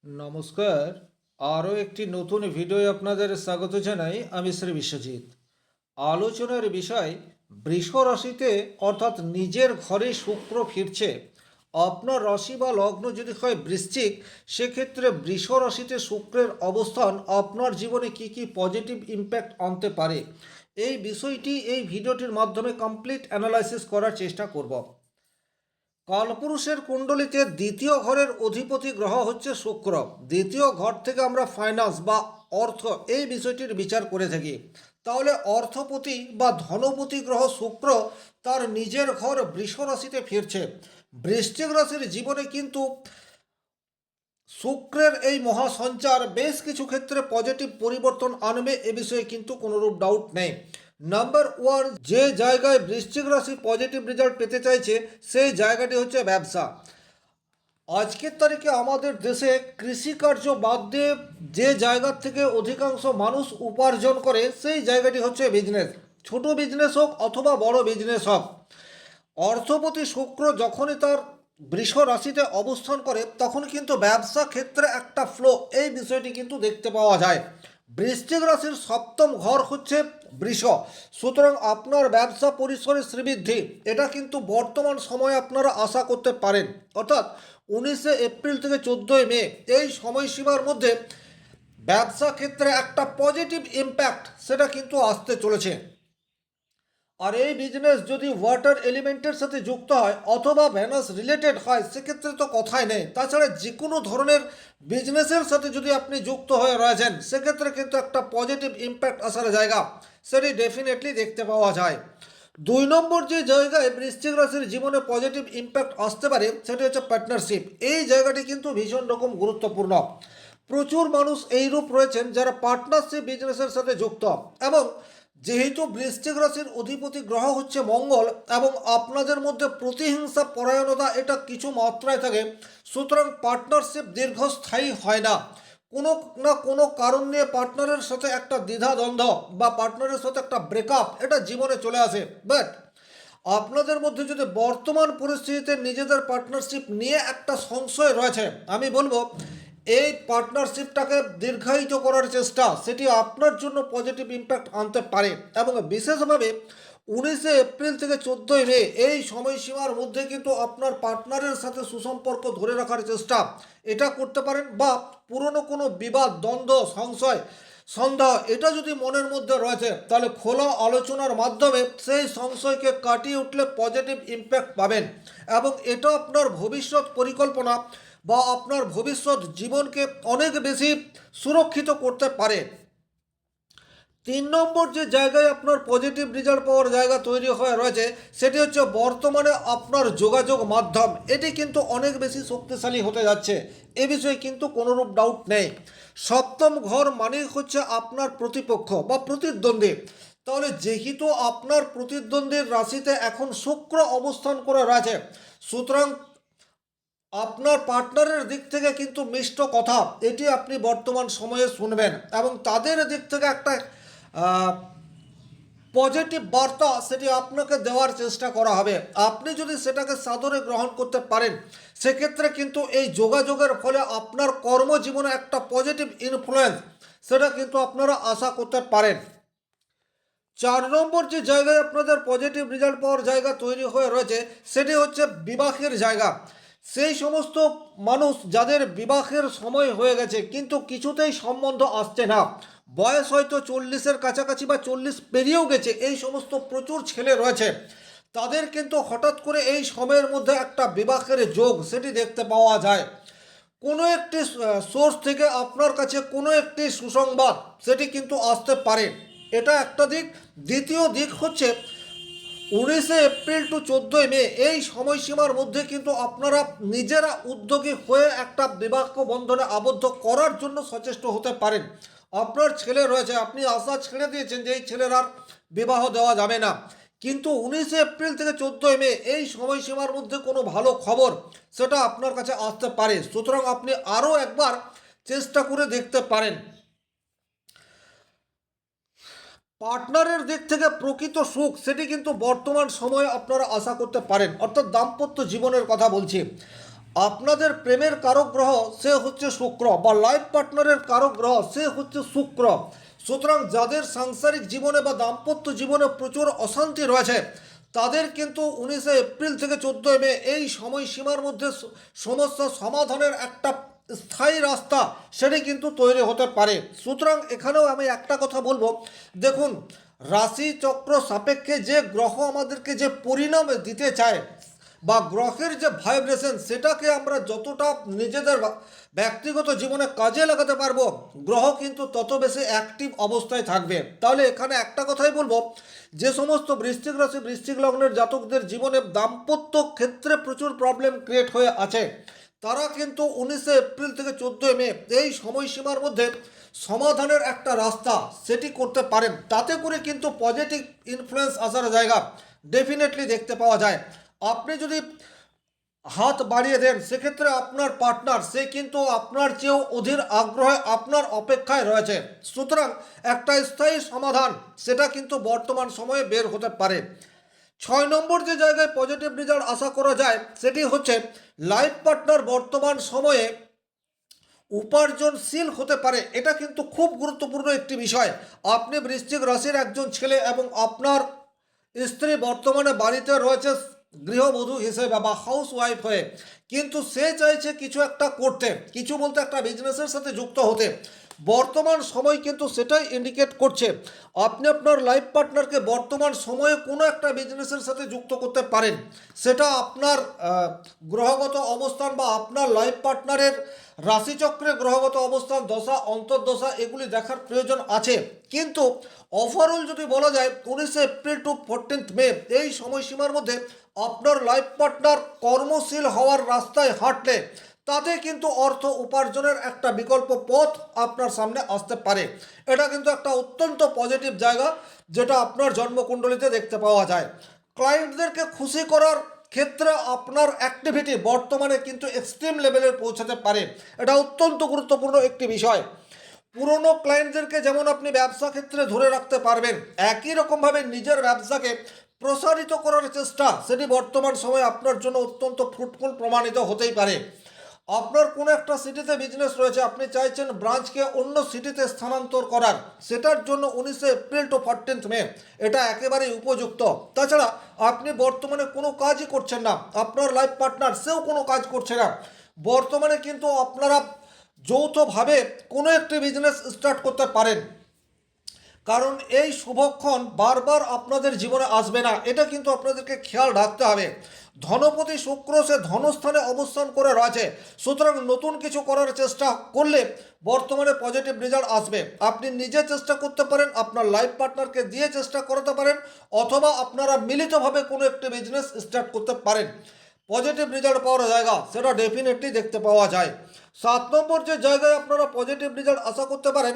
নমস্কার। আরও একটি নতুন ভিডিওয় আপনাদের স্বাগত জানাই। আমি শ্রী বিশ্বজিৎ। আলোচনার বিষয় বৃষ রাশিতে অর্থাৎ নিজের ঘরে শুক্র ফিরছে। আপনার রাশি বা লগ্ন যদি হয় বৃশ্চিক, সেক্ষেত্রে বৃষ রাশিতে শুক্রের অবস্থান আপনার জীবনে কি কি পজিটিভ ইম্প্যাক্ট আনতে পারে, এই বিষয়টি এই ভিডিওটির মাধ্যমে কমপ্লিট অ্যানালাইসিস করার চেষ্টা করব। কালপুরুষের কুণ্ডলিতে দ্বিতীয় ঘরের অধিপতি গ্রহ হচ্ছে শুক্র। দ্বিতীয় ঘর থেকে আমরা ফাইন্যান্স বা অর্থ এই বিষয়টির বিচার করে থাকি। তাহলে অর্থপতি বা ধনপতি গ্রহ শুক্র তার নিজের ঘর বৃষ রাশিতে ফিরছে। বৃশ্চিক রাশির জীবনে কিন্তু শুক্রের এই মহাসঞ্চার বেশ কিছু ক্ষেত্রে পজিটিভ পরিবর্তন আনবে, এ বিষয়ে কিন্তু কোনোরূপ ডাউট নেই। নাম্বার ওয়ান, যে জায়গায় বৃশ্চিক রাশি পজিটিভ রেজাল্ট পেতে চাইছে সেই জায়গাটি হচ্ছে ব্যবসা। আজকের তারিখে আমাদের দেশে কৃষিকার্য বাদ দিয়ে যে জায়গার থেকে অধিকাংশ মানুষ উপার্জন করে সেই জায়গাটি হচ্ছে বিজনেস। ছোট বিজনেস হোক অথবা বড় বিজনেস হোক, অর্থপতি শুক্র যখনই তার বৃষ রাশিতে অবস্থান করে তখন কিন্তু ব্যবসা ক্ষেত্রে একটা ফ্লো, এই বিষয়টি কিন্তু দেখতে পাওয়া যায়। বৃশ্চিক রাশির সপ্তম ঘর হচ্ছে বৃষ, সুতরাং আপনার ব্যবসা পরিসরে শ্রীবৃদ্ধি এটা কিন্তু বর্তমান সময়ে আপনারা আশা করতে পারেন। অর্থাৎ 19 এপ্রিল থেকে 14ই মে এই সময়সীমার মধ্যে ব্যবসা ক্ষেত্রে একটা পজিটিভ ইম্প্যাক্ট সেটা কিন্তু আসতে চলেছে। আর এই বিজনেস যদি ওয়াটার এলিমেন্টের সাথে যুক্ত হয় অথবা ভ্যানাস রিলেটেড হয় সেক্ষেত্রে তো কথাই নেই। তাছাড়া যে কোনো ধরনের বিজনেসের সাথে যদি আপনি যুক্ত হয়ে রয়েছেন সেক্ষেত্রে কিন্তু একটা পজিটিভ ইম্প্যাক্ট আসার জায়গা সেটি ডেফিনেটলি দেখতে পাওয়া যায়। 2 নম্বর যে জায়গায় বৃশ্চিক রাশির জীবনে পজিটিভ ইম্প্যাক্ট আসতে পারে সেটি হচ্ছে পার্টনারশিপ। এই জায়গাটি কিন্তু ভীষণ রকম গুরুত্বপূর্ণ। প্রচুর মানুষ এইরূপ রয়েছেন যারা পার্টনারশিপ বিজনেসের সাথে যুক্ত, এবং যেহেতু বৃশ্চিক রাশির অধিপতি গ্রহ হচ্ছে মঙ্গল এবং আপনাদের মধ্যে প্রতিহিংসা পরায়ণতা এটা কিছু মাত্রায় থাকে, সুতরাং পার্টনারশিপ দীর্ঘস্থায়ী হয় না। কোনো না কোনো কারণ নিয়ে পার্টনারের সাথে একটা দ্বিধাদ্বন্দ্ব বা পার্টনারের সাথে একটা ব্রেকআপ এটা জীবনে চলে আসে। বাট আপনাদের মধ্যে যদি বর্তমান পরিস্থিতিতে নিজেদের পার্টনারশিপ নিয়ে একটা সংশয় রয়েছে, আমি বলবো এই পার্টনারশিপটাকে দীর্ঘায়িত করার চেষ্টা সেটি আপনার জন্য পজিটিভ ইম্প্যাক্ট আনতে পারে। এবং বিশেষভাবে 19 এপ্রিল থেকে 14ই মে এই সময়সীমার মধ্যে কিন্তু আপনার পার্টনারের সাথে সুসম্পর্ক ধরে রাখার চেষ্টা এটা করতে পারেন, বা পুরনো কোনো বিবাদ, দ্বন্দ্ব, সংশয়, সন্দেহ এটা যদি মনের মধ্যে রয়েছে তাহলে খোলা আলোচনার মাধ্যমে সেই সংশয়কে কাটিয়ে উঠলে পজিটিভ ইম্প্যাক্ট পাবেন, এবং এটা আপনার ভবিষ্যৎ পরিকল্পনা বা আপনার ভবিষ্যৎ জীবনকে অনেক বেশি সুরক্ষিত করতে পারে। 3 নম্বর যে জায়গায় আপনার পজিটিভ রেজাল্ট পাওয়ার জায়গা তৈরি হয়ে রয়েছে সেটি হচ্ছে বর্তমানে আপনার যোগাযোগ মাধ্যম এটি কিন্তু অনেক বেশি শক্তিশালী হতে যাচ্ছে, এ বিষয়ে কিন্তু কোনোরূপ ডাউট নেই। সপ্তম ঘর মানেই হচ্ছে আপনার প্রতিপক্ষ বা প্রতিদ্বন্দ্বী। তাহলে যেহেতু আপনার প্রতিদ্বন্দ্বীর রাশিতে এখন শুক্র অবস্থান করে রয়েছে, সুতরাং আপনার পার্টনারের দিক থেকে কিন্তু মিষ্ট কথা এটি আপনি বর্তমান সময়ে শুনবেন, এবং তাদের দিক থেকে একটা পজিটিভ বার্তা সেটি আপনাকে দেওয়ার চেষ্টা করা হবে। আপনি যদি সেটাকে সাদরে গ্রহণ করতে পারেন সেক্ষেত্রে কিন্তু এই যোগাযোগের ফলে আপনার কর্মজীবনে একটা পজিটিভ ইনফ্লুয়েন্স সেটা কিন্তু আপনারা আশা করতে পারেন। 4 নম্বর যে জায়গায় আপনাদের পজিটিভ রেজাল্ট পাওয়ার জায়গা তৈরি হয়ে রয়েছে সেটি হচ্ছে বিবাহের জায়গা। সেই সমস্ত মানুষ যাদের বিবাহের সময় হয়ে গেছে কিন্তু কিছুতেই সম্বন্ধ আসছে না, বয়স হয়তো 40-এর কাছাকাছি বা 40 পেরিয়েও গেছে, এই সমস্ত প্রচুর ছেলে রয়েছে, তাদের কিন্তু হঠাৎ করে এই সময়ের মধ্যে একটা বিবাহের যোগ সেটি দেখতে পাওয়া যায়। কোনো একটি সোর্স থেকে আপনার কাছে কোনো একটি সুসংবাদ সেটি কিন্তু আসতে পারে, এটা একটা দিক। দ্বিতীয় দিক হচ্ছে 19 এপ্রিল টু 14ই মে এই সময়সীমার মধ্যে কিন্তু আপনারা নিজেরা উদ্যোগী হয়ে একটা বিবাহ বন্ধনে আবদ্ধ করার জন্য সচেষ্ট হতে পারেন। আপনার ছেলে রয়েছে, আপনি আশা ছেড়ে দিয়েছেন যে এই ছেলের আর বিবাহ দেওয়া যাবে না, কিন্তু 19 এপ্রিল থেকে 14ই মে এই সময়সীমার মধ্যে কোনো ভালো খবর সেটা আপনার কাছে আসতে পারে, সুতরাং আপনি আরও একবার চেষ্টা করে দেখতে পারেন। পার্টনারের দিক থেকে প্রকৃত সুখ সেটি কিন্তু বর্তমান সময়ে আপনারা আশা করতে পারেন, অর্থাৎ দাম্পত্য জীবনের কথা বলছি। আপনাদের প্রেমের কারক গ্রহ সে হচ্ছে শুক্র, বা লাইফ পার্টনারের কারক গ্রহ সে হচ্ছে শুক্র। সুতরাং যাদের সাংসারিক জীবনে বা দাম্পত্য জীবনে প্রচুর অশান্তি রয়েছে, তাদের কিন্তু 19 এপ্রিল থেকে 14 মে এই সময়সীমার মধ্যে সমস্যা সমাধানের একটা স্থায়ী রাস্তা সেটি কিন্তু তৈরি হতে পারে। সুতরাং এখানেও আমি একটা কথা বলবো, দেখুন, রাশি চক্র সাপেক্ষে যে গ্রহ আমাদেরকে যে পরিণাম দিতে চায় বা গ্রহের যে ভাইব্রেশন সেটাকে আমরা যতটা নিজেদের ব্যক্তিগত জীবনে কাজে লাগাতে পারবো, গ্রহ কিন্তু তত বেশি অ্যাক্টিভ অবস্থায় থাকবে। তাহলে এখানে একটা কথাই বলবো, যে সমস্ত বৃশ্চিক রাশি বৃশ্চিক লগ্নের জাতকদের জীবনে দাম্পত্য ক্ষেত্রে প্রচুর প্রবলেম ক্রিয়েট হয়ে আছে, তারা কিন্তু 19 এপ্রিল থেকে 14 মে এই সময়সীমার মধ্যে সমাধানের একটা রাস্তা সেটি করতে পারেন। তাতে করে কিন্তু পজিটিভ ইনফ্লুয়েন্স আসার জায়গা ডেফিনেটলি দেখতে পাওয়া যায়। আপনি যদি হাত বাড়িয়ে দেন, সেক্ষেত্রে আপনার পার্টনার সে কিন্তু আপনার চেয়েও অধীর আগ্রহে আপনার অপেক্ষায় রয়েছে। সুতরাং একটা স্থায়ী সমাধান সেটা কিন্তু বর্তমান সময়ে বের হতে পারে। 6 নম্বর যে জায়গায় পজিটিভ রেজাল্ট আশা করা যায় সেটি হচ্ছে লাইফ পার্টনার বর্তমান সময়ে উপার্জনশীল হতে পারে। এটা কিন্তু খুব গুরুত্বপূর্ণ একটি বিষয়। আপনি বৃশ্চিক রাশির একজন ছেলে এবং আপনার স্ত্রী বর্তমানে বাড়িতে রয়েছে গৃহবধূ হিসেবে বা হাউস ওয়াইফ হয়ে, কিন্তু সে চাইছে কিছু একটা করতে, কিছু বলতে একটা বিজনেসের সাথে যুক্ত হতে। বর্তমান সময় কিন্তু সেটাই ইন্ডিকেট করছে আপনি আপনার লাইফ পার্টনারকে বর্তমান সময়ে কোনো একটা বিজনেসের সাথে যুক্ত করতে পারেন। সেটা আপনার গ্রহগত অবস্থান বা আপনার লাইফ পার্টনারের রাশিচক্রে গ্রহগত অবস্থান, দশা, অন্তর্দশা এগুলি দেখার প্রয়োজন আছে। কিন্তু ওভারঅল যদি বলা যায় 19 এপ্রিল টু 14 মে এই সময়সীমার মধ্যে আপনার লাইফ পার্টনার কর্মশীল হওয়ার রাস্তায় হাঁটলে তাতে কিন্তু অর্থ উপার্জনের একটা বিকল্প পথ আপনার সামনে আসতে পারে। এটা কিন্তু একটা অত্যন্ত পজিটিভ জায়গা যেটা আপনার জন্মকুণ্ডলিতে দেখতে পাওয়া যায়। ক্লায়েন্টদেরকে খুশি করার ক্ষেত্রে আপনার অ্যাক্টিভিটি বর্তমানে কিন্তু এক্সট্রিম লেভেলে পৌঁছাতে পারে। এটা অত্যন্ত গুরুত্বপূর্ণ একটি বিষয়। পুরনো ক্লায়েন্টদেরকে যেমন আপনি ব্যবসা ক্ষেত্রে ধরে রাখতে পারবেন, একই রকমভাবে নিজের ব্যবসাকে প্রসারিত করার চেষ্টা সেটি বর্তমান সময়ে আপনার জন্য অত্যন্ত ফ্রুটফুল প্রমাণিত হতেই পারে। আপনার কোনো একটা সিটিতে বিজনেস রয়েছে, আপনি চাইছেন ব্রাঞ্চকে অন্য সিটিতে স্থানান্তর করার, সেটার জন্য 19 এপ্রিল টু 14 মে এটা একেবারেই উপযুক্ত। তাছাড়া আপনি বর্তমানে কোনো কাজই করছেন না, আপনার লাইফ পার্টনার সেও কোনো কাজ করছে না, বর্তমানে কিন্তু আপনারা যৌথভাবে কোনো একটি বিজনেস স্টার্ট করতে পারেন। কারণ এই শুভক্ষণ বারবার আপনাদের জীবনে আসবে না, এটা কিন্তু আপনাদেরকে খেয়াল রাখতে হবে। ধনপতি শুক্র সে ধনস্থানে অবস্থান করে রয়েছে। সুতরাং নতুন কিছু করার চেষ্টা করলে বর্তমানে পজিটিভ রেজাল্ট আসবে। আপনি নিজে চেষ্টা করতে পারেন, আপনার লাইফ পার্টনারকে দিয়ে চেষ্টা করাতে পারেন, অথবা আপনারা মিলিতভাবে কোনো একটি বিজনেস স্টার্ট করতে পারেন। পজিটিভ রেজাল্ট পাওয়ার জায়গা সেটা ডেফিনেটলি দেখতে পাওয়া যায়। 7 নম্বর যে জায়গায় আপনারা পজিটিভ রেজাল্ট আশা করতে পারেন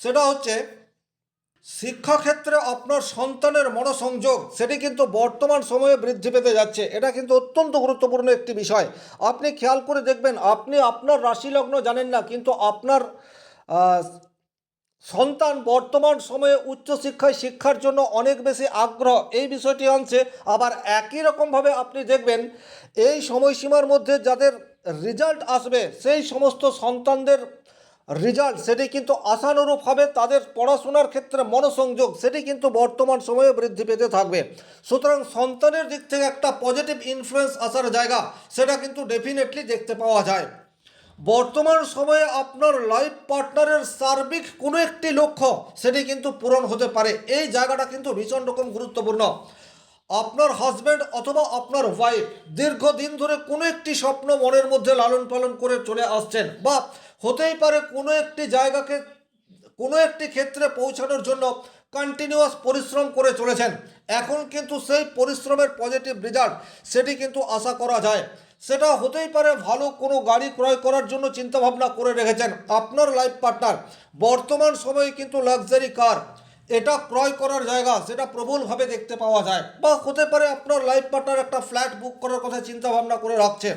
সেটা হচ্ছে শিক্ষাক্ষেত্রে আপনার সন্তানের মনোসংযোগ সেটি কিন্তু বর্তমান সময়ে বৃদ্ধি পেতে যাচ্ছে। এটা কিন্তু অত্যন্ত গুরুত্বপূর্ণ একটি বিষয়। আপনি খেয়াল করে দেখবেন, আপনি আপনার রাশি লগ্ন জানেন না, কিন্তু আপনার সন্তান বর্তমান সময়ে উচ্চশিক্ষায় শিক্ষার জন্য অনেক বেশি আগ্রহ এই বিষয়টি আনছে। আবার একই রকমভাবে আপনি দেখবেন এই সময়সীমার মধ্যে যাদের রেজাল্ট আসবে সেই সমস্ত সন্তানদের রেজাল্ট সেটি কিন্তু আশানুরূপ হবে, তাদের পড়াশোনার ক্ষেত্রে মনোসংযোগ সেটি কিন্তু বর্তমান সময়ে বৃদ্ধি পেতে থাকবে। সুতরাং সন্তানের দিক থেকে একটা পজিটিভ ইনফ্লুয়েন্স আসার জায়গা সেটা কিন্তু ডেফিনেটলি দেখতে পাওয়া যায়। বর্তমান সময়ে আপনার লাইফ পার্টনারের সার্বিক কোনো একটি লক্ষ্য সেটি কিন্তু পূরণ হতে পারে। এই জায়গাটা কিন্তু ভীষণ রকম গুরুত্বপূর্ণ। আপনার হাজব্যান্ড অথবা আপনার ওয়াইফ দীর্ঘদিন ধরে কোনো একটি স্বপ্ন মনের মধ্যে লালন পালন করে চলে আসছেন, বা হতেই পারে কোনো একটি জায়গাকে কোনো একটি ক্ষেত্রে পৌঁছানোর জন্য কন্টিনিউয়াস পরিশ্রম করে চলেছেন। এখন কিন্তু সেই পরিশ্রমের পজিটিভ রেজাল্ট সেটি কিন্তু আশা করা যায়। সেটা হতেই পারে ভালো কোনো গাড়ি ক্রয় করার জন্য চিন্তাভাবনা করে রেখেছেন আপনার লাইফ পার্টনার, বর্তমান সময়ে কিন্তু লাক্সারি কার এটা ক্রয় করার জায়গা সেটা প্রবলভাবে দেখতে পাওয়া যায়। বা হতে পারে আপনার লাইফ পার্টনার একটা ফ্ল্যাট বুক করার কথা চিন্তা ভাবনা করে রাখছে।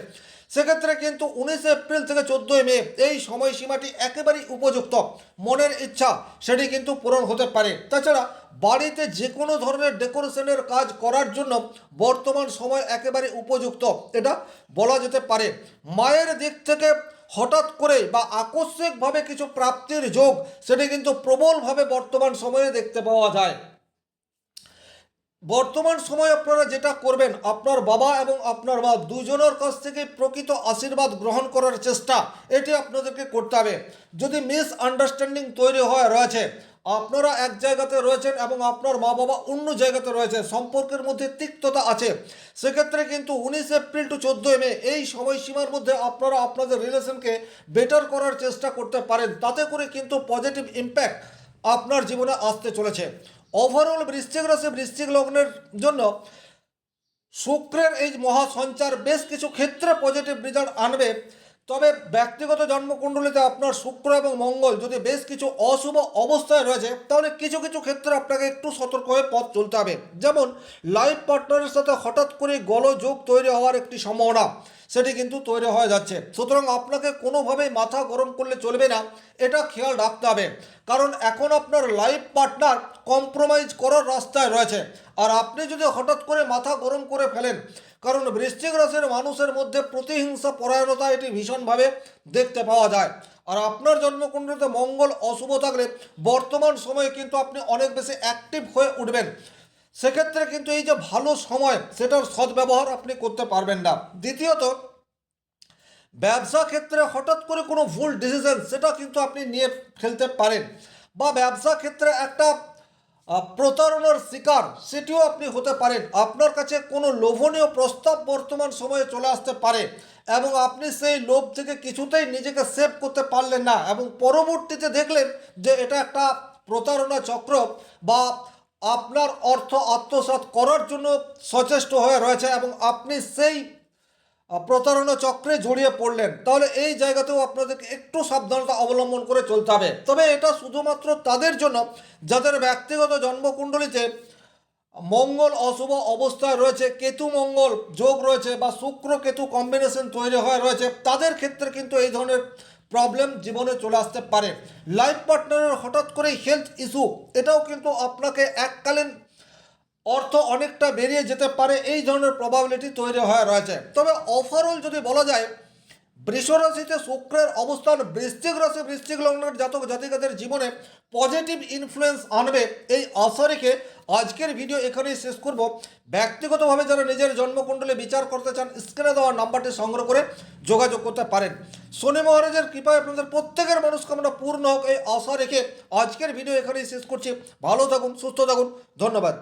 সেক্ষেত্রে কিন্তু 19 এপ্রিল থেকে 14ই মে এই সময়সীমাটি একেবারেই উপযুক্ত। মনের ইচ্ছা সেটি কিন্তু পূরণ হতে পারে। তাছাড়া বাড়িতে যে কোনো ধরনের ডেকোরেশনের কাজ করার জন্য বর্তমান সময় একেবারে উপযুক্ত এটা বলা যেতে পারে। মায়ের দিক থেকে হঠাৎ করে বা আকস্মিকভাবে কিছু প্রাপ্তির যোগ সেটি কিন্তু প্রবলভাবে বর্তমান সময়ে দেখতে পাওয়া যায়। বর্তমান সময়ে আপনারা যেটা করবেন, আপনার বাবা এবং আপনার মা দুজনের কাছ থেকে প্রকৃত আশীর্বাদ গ্রহণ করার চেষ্টা এটি আপনাদেরকে করতে হবে। যদি মিস আন্ডারস্ট্যান্ডিং তৈরি হয়ে রয়েছে, আপনারা এক জায়গাতে রয়েছেন এবং আপনার মা বাবা অন্য জায়গাতে রয়েছে, সম্পর্কের মধ্যে তিক্ততা আছে, সেক্ষেত্রে কিন্তু 19 এপ্রিল টু 14ই মে এই সময়সীমার মধ্যে আপনারা আপনাদের রিলেশনকে বেটার করার চেষ্টা করতে পারেন। তাতে করে কিন্তু পজিটিভ ইম্প্যাক্ট আপনার জীবনে আসতে চলেছে। ওভারঅল বৃশ্চিক রাশি বৃশ্চিক লগ্নের জন্য শুক্রের এই মহাসঞ্চার বেশ কিছু ক্ষেত্রে পজিটিভ রেজাল্ট আনবে। তবে ব্যক্তিগত জন্মকুণ্ডলিতে আপনার শুক্র এবং মঙ্গল যদি বেশ কিছু অশুভ অবস্থায় রয়েছে, তাহলে কিছু কিছু ক্ষেত্রে আপনাকে একটু সতর্ক হয়ে পথ চলতে হবে। যেমন লাইফ পার্টনারের সাথে হঠাৎ করে গোলযোগ তৈরি হওয়ার একটি সম্ভাবনা সেটি কিন্তু তৈরি হয়ে যাচ্ছে। সুতরাং আপনাকে কোনোভাবেই মাথা গরম করলে চলবে না, এটা খেয়াল রাখতে হবে। কারণ এখন আপনার লাইফ পার্টনার কম্প্রোমাইজ করার রাস্তায় রয়েছে, আর আপনি যদি হঠাৎ করে মাথা গরম করে ফেলেন, কারণ বৃশ্চিক রাশির মানুষের মধ্যে প্রতিহিংসা পরায়ণতা এটি ভীষণভাবে দেখতে পাওয়া যায়। আর আপনার জন্মকুণ্ডলিতে মঙ্গল অশুভ থাকলে বর্তমান সময়ে কিন্তু আপনি অনেক বেশি অ্যাক্টিভ হয়ে উঠবেন। সেক্ষেত্রে কিন্তু এই যে ভালো সময় সেটার সদ্ব্যবহার আপনি করতে পারবেন না। দ্বিতীয়ত, ব্যবসা ক্ষেত্রে হঠাৎ করে কোনো ভুল ডিসিশন সেটা কিন্তু আপনি নিয়ে ফেলতে পারেন, বা ব্যবসা ক্ষেত্রে একটা প্রতারণার শিকার সেটিও আপনি হতে পারেন। আপনার কাছে কোনো লোভনীয় প্রস্তাব বর্তমান সময়ে চলে আসতে পারে এবং আপনি সেই লোভ থেকে কিছুতেই নিজেকে সেভ করতে পারলেন না এবং পরবর্তীতে দেখলেন যে এটা একটা প্রতারণা চক্র বা আপনার অর্থ আত্মসাৎ করার জন্য সচেষ্ট হয়ে রয়েছে এবং আপনি সেই প্রতারণা চক্রে জড়িয়ে পড়লেন। তাহলে এই জায়গাতেও আপনাদেরকে একটু সাবধানতা অবলম্বন করে চলতে হবে। তবে এটা শুধুমাত্র তাদের জন্য যাদের ব্যক্তিগত জন্মকুণ্ডলিতে মঙ্গল অশুভ অবস্থায় রয়েছে, কেতু মঙ্গল যোগ রয়েছে বা শুক্র কেতু কম্বিনেশন তৈরি হয়ে রয়েছে, তাদের ক্ষেত্রে কিন্তু এই ধরনের প্রবলেম জীবনে চলে আসতে পারে। লাইফ পার্টনারের হঠাৎ করে হেলথ ইস্যু এটাও কিন্তু আপনাকে এককালীন অর্থ অনেকটা বেরিয়ে যেতে পারে, এই ধরনের প্রবাবিলিটি তৈরি হয়ে রয়েছে। তবে ওভারঅল যদি বলা যায়, বৃষ রাশিতে শুক্রের অবস্থান বৃশ্চিক রাশি বৃশ্চিক লগ্নের জাতক জাতিকাদের জীবনে পজিটিভ ইনফ্লুয়েন্স আনবে, এই আশা রেখে আজকের ভিডিও এখানেই শেষ করব। ব্যক্তিগতভাবে যারা নিজের জন্মকুণ্ডলী বিচার করতে চান, স্ক্রিনে দেওয়া নাম্বারটি সংগ্রহ করে যোগাযোগ করতে পারেন। শনি মহারাজের কৃপায় আপনাদের প্রত্যেকের মনস্কামনা পূর্ণ হোক এই আশা রেখে আজকের ভিডিও এখানেই শেষ করছি। ভালো থাকুন, সুস্থ থাকুন, ধন্যবাদ।